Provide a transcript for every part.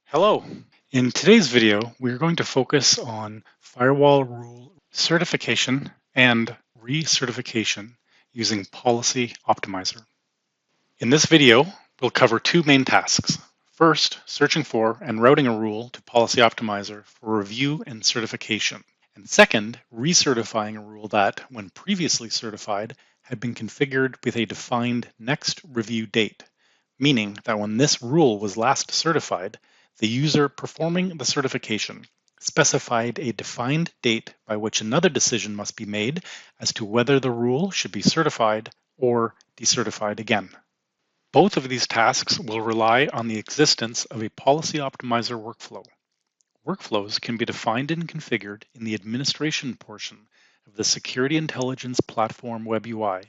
Hello. In today's video, we're going to focus on firewall rule certification and recertification using Policy Optimizer. In this video, we'll cover two main tasks. First, searching for and routing a rule to Policy Optimizer for review and certification. And second, recertifying a rule that, when previously certified, had been configured with a defined next review date, meaning that when this rule was last certified, the user performing the certification specified a defined date by which another decision must be made as to whether the rule should be certified or decertified again. Both of these tasks will rely on the existence of a Policy Optimizer workflow. Workflows can be defined and configured in the administration portion of the Security Intelligence Platform Web UI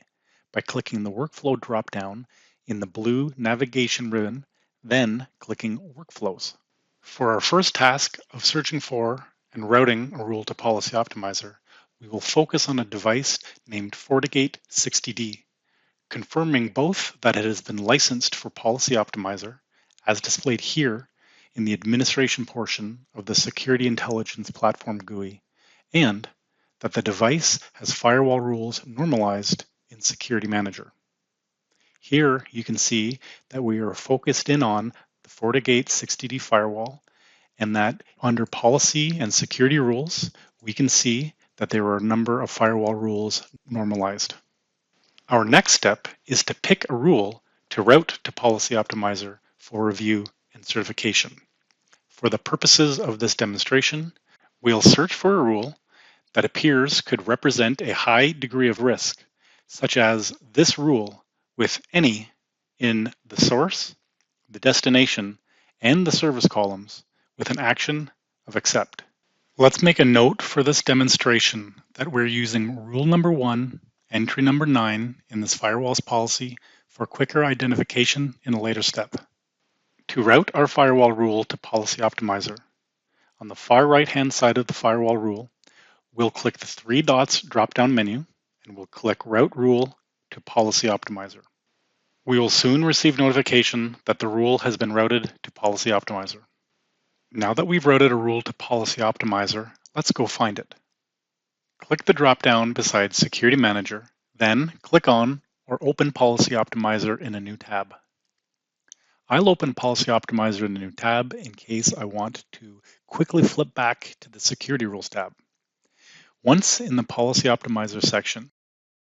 by clicking the Workflow dropdown in the blue navigation ribbon, then clicking Workflows. For our first task of searching for and routing a rule to Policy Optimizer, we will focus on a device named FortiGate 60D, confirming both that it has been licensed for Policy Optimizer, as displayed here in the administration portion of the Security Intelligence Platform GUI, and that the device has firewall rules normalized in Security Manager. Here you can see that we are focused in on the FortiGate 60D firewall, and that under Policy and Security Rules, we can see that there are a number of firewall rules normalized. Our next step is to pick a rule to route to Policy Optimizer for review and certification. For the purposes of this demonstration, we'll search for a rule that appears could represent a high degree of risk, such as this rule with any in the source, the destination, and the service columns with an action of accept. Let's make a note for this demonstration that we're using rule number 1, entry number 9 in this firewall's policy for quicker identification in a later step. To route our firewall rule to Policy Optimizer, on the far right-hand side of the firewall rule, we'll click the 3 dots drop-down menu and we'll click Route Rule to Policy Optimizer. We will soon receive notification that the rule has been routed to Policy Optimizer. Now that we've routed a rule to Policy Optimizer, let's go find it. Click the drop-down beside Security Manager, then click on or open Policy Optimizer in a new tab. I'll open Policy Optimizer in a new tab in case I want to quickly flip back to the Security Rules tab. Once in the Policy Optimizer section,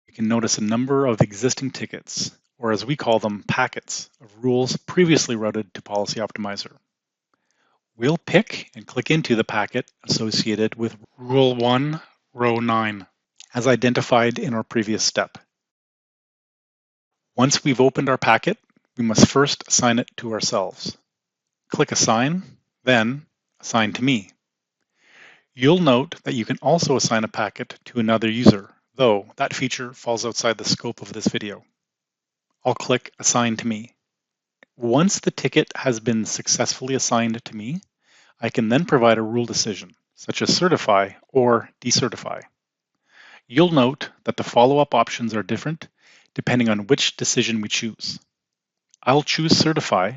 you can notice a number of existing tickets, or as we call them, packets of rules previously routed to Policy Optimizer. We'll pick and click into the packet associated with Rule 1, Row 9, as identified in our previous step. Once we've opened our packet, we must first assign it to ourselves. Click Assign, then Assign to Me. You'll note that you can also assign a packet to another user, though that feature falls outside the scope of this video. I'll click Assign to Me. Once the ticket has been successfully assigned to me, I can then provide a rule decision, such as certify or decertify. You'll note that the follow-up options are different depending on which decision we choose. I'll choose certify,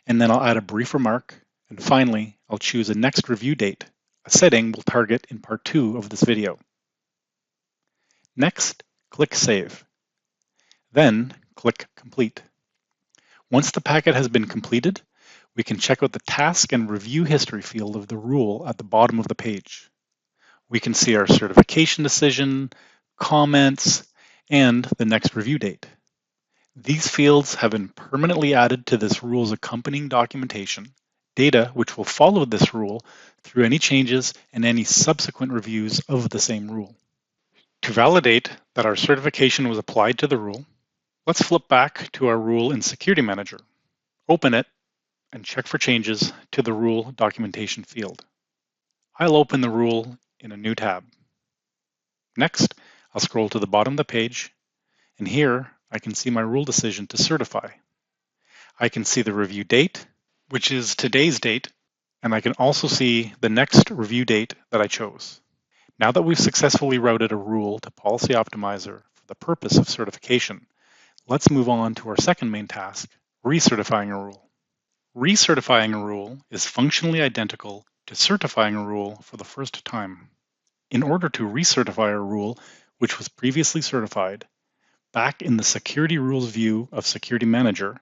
and then I'll add a brief remark, and finally, I'll choose a next review date, a setting we'll target in part 2 of this video. Next, click Save. Then, click Complete. Once the packet has been completed, we can check out the task and review history field of the rule at the bottom of the page. We can see our certification decision, comments, and the next review date. These fields have been permanently added to this rule's accompanying documentation, data which will follow this rule through any changes and any subsequent reviews of the same rule. To validate that our certification was applied to the rule, let's flip back to our rule in Security Manager, open it, and check for changes to the rule documentation field. I'll open the rule in a new tab. Next, I'll scroll to the bottom of the page, and here I can see my rule decision to certify. I can see the review date, which is today's date, and I can also see the next review date that I chose. Now that we've successfully routed a rule to Policy Optimizer for the purpose of certification, let's move on to our second main task, recertifying a rule. Recertifying a rule is functionally identical to certifying a rule for the first time. In order to recertify a rule which was previously certified, back in the Security Rules view of Security Manager,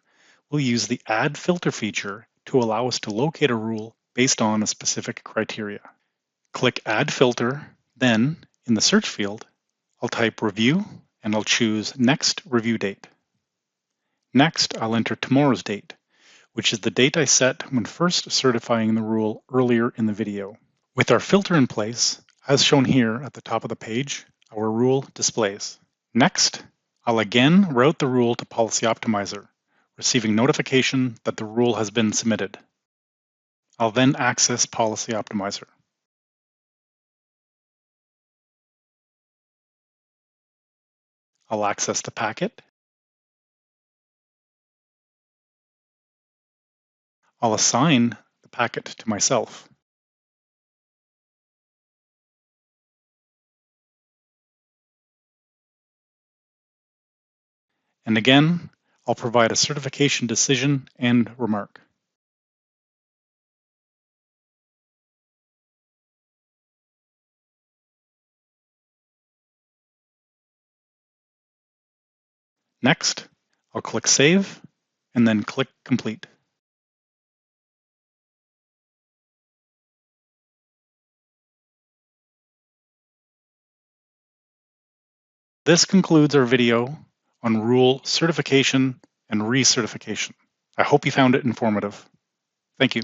we'll use the Add Filter feature to allow us to locate a rule based on a specific criteria. Click Add Filter, then in the search field, I'll type Review and I'll choose Next Review Date. Next, I'll enter tomorrow's date, which is the date I set when first certifying the rule earlier in the video. With our filter in place, as shown here at the top of the page, our rule displays. Next, I'll again route the rule to Policy Optimizer, receiving notification that the rule has been submitted. I'll then access Policy Optimizer. I'll access the packet. I'll assign the packet to myself. And again, I'll provide a certification decision and remark. Next, I'll click Save and then click Complete. This concludes our video on rule certification and recertification. I hope you found it informative. Thank you.